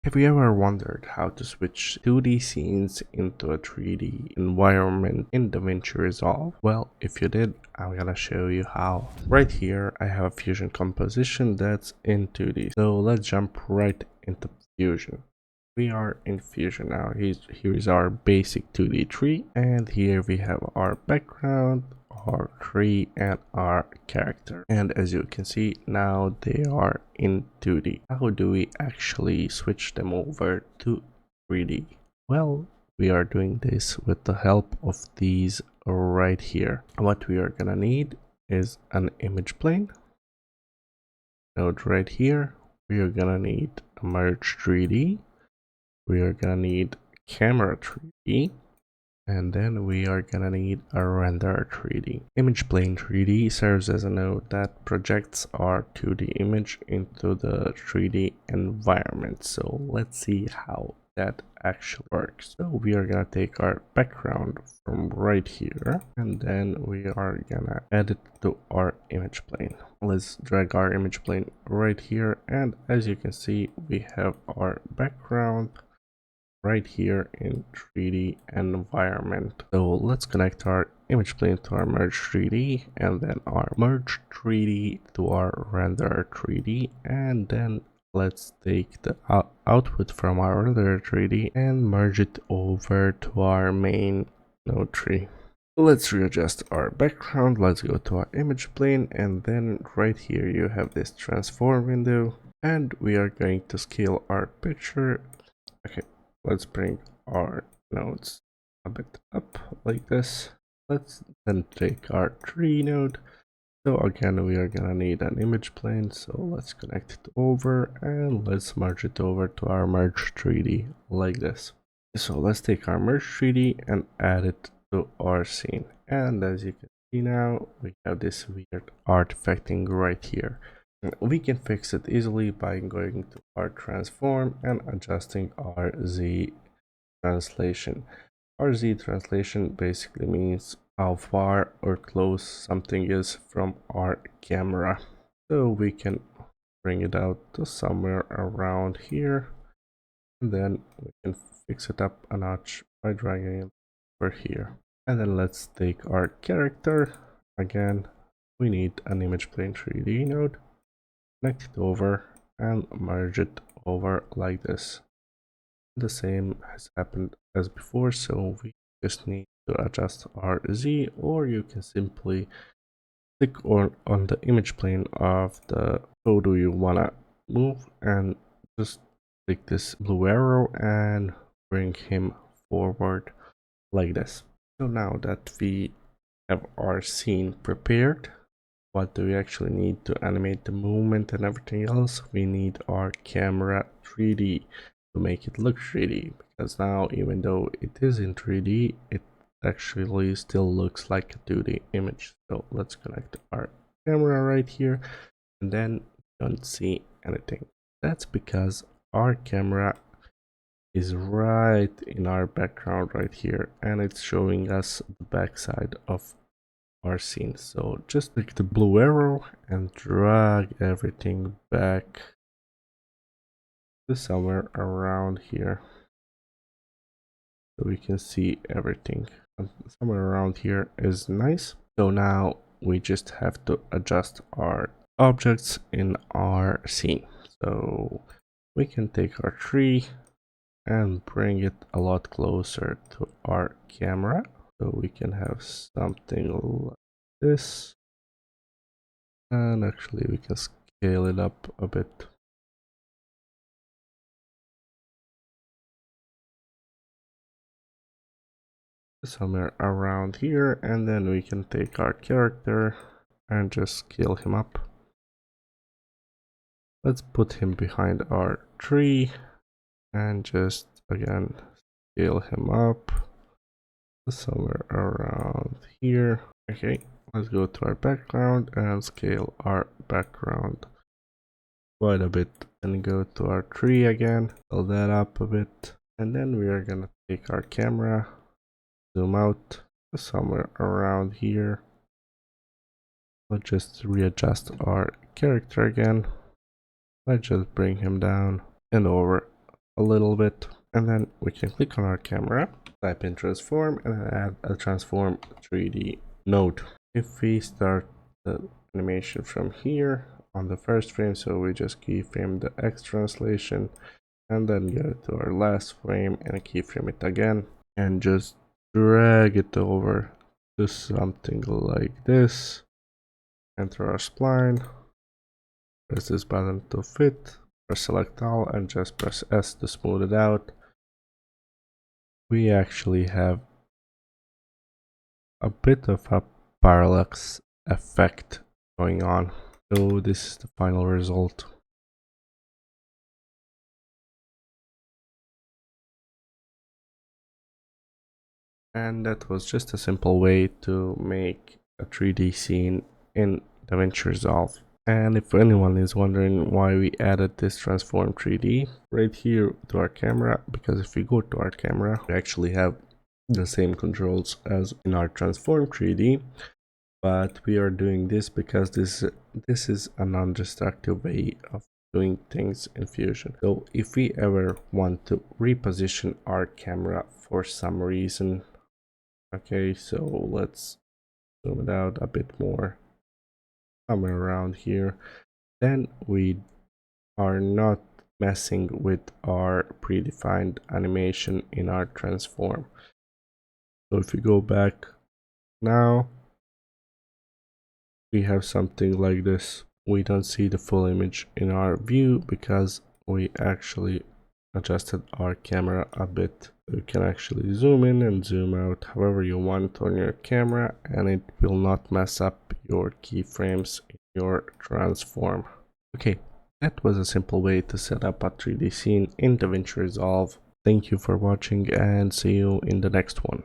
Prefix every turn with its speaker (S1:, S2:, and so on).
S1: Have you ever wondered how to switch 2D scenes into a 3D environment in Davinci Resolve? Well, if you did, I'm gonna show you how. Right here, I have a Fusion composition that's in 2D. So let's jump right into Fusion. We are in Fusion now. Here is our basic 2D tree, and here we have our background, our tree, and our character. And as you can see, now they are in 2D. How do we actually switch them over to 3D? Well, we are doing this with the help of these right here. What we are gonna need is an image plane. Node right here. We are gonna need a merge 3D. We are gonna need camera 3D, and then we are gonna need a render 3D. Image plane 3D serves as a node that projects our 2D image into the 3D environment. So let's see how that actually works. So we are gonna take our background from right here, and then we are gonna add it to our image plane. Let's drag our image plane right here, and as you can see, we have our background right here in 3D environment. So let's connect our image plane to our merge 3D, and then our merge 3D to our render 3D, and then let's take the output from our render 3D and merge it over to our main node tree. Let's readjust our background. Let's go to our image plane, and then right here you have this transform window, and we are going to scale our picture. Okay, let's bring our nodes a bit up like this. Let's then take our tree node. So again, we are gonna need an image plane. So let's connect it over, and let's merge it over to our merge 3D like this. So let's take our merge 3D and add it to our scene. And as you can see now, we have this weird artifacting right here. We can fix it easily by going to our transform and adjusting our Z translation. Our Z translation basically means how far or close something is from our camera. So we can bring it out to somewhere around here, and then we can fix it up a notch by dragging it over here. And then let's take our character. Again, we need an image plane 3D node. Connect it over and merge it over like this. The same has happened as before, so we just need to adjust our Z, or you can simply click on the image plane of the photo you wanna move and just click this blue arrow and bring him forward like this. So now that we have our scene prepared, what do we actually need to animate the movement and everything else? We need our camera 3D to make it look 3D, because now even though it is in 3D, it actually still looks like a 2D image. So let's connect our camera right here, and then you don't see anything. That's because our camera is right in our background right here, and it's showing us the backside of our scene. So just click the blue arrow and drag everything back to somewhere around here, so we can see everything. And somewhere around here is nice. So now we just have to adjust our objects in our scene. So we can take our tree and bring it a lot closer to our camera, so we can have something like this. And actually we can scale it up a bit. Somewhere around here, and then we can take our character and just scale him up. Let's put him behind our tree and just again scale him up somewhere around here. Okay, let's go to our background and scale our background quite a bit, and go to our tree again, fill that up a bit, and then we are gonna take our camera, zoom out somewhere around here. Let's just readjust our character again. Let's just bring him down and over a little bit, and then we can click on our camera, type in transform, and add a transform 3D node. If we start the animation from here on the first frame, so we just keyframe the X translation and then go to our last frame and keyframe it again and just drag it over to something like this. Enter our spline, press this button to fit, press select all, and just press S to smooth it out. We actually have a bit of a parallax effect going on. So this is the final result. And that was just a simple way to make a 3D scene in Davinci Resolve. And if anyone is wondering why we added this transform 3D right here to our camera, because if we go to our camera, we actually have the same controls as in our transform 3D, but we are doing this because this is a non-destructive way of doing things in Fusion. So if we ever want to reposition our camera for some reason, okay, so let's zoom it out a bit more, somewhere around here, then we are not messing with our predefined animation in our transform. So if we go back now, we have something like this. We don't see the full image in our view because we actually adjusted our camera a bit. You can actually zoom in and zoom out however you want on your camera, and it will not mess up your keyframes in your transform. Okay, that was a simple way to set up a 3D scene in Davinci Resolve. Thank you for watching and see you in the next one.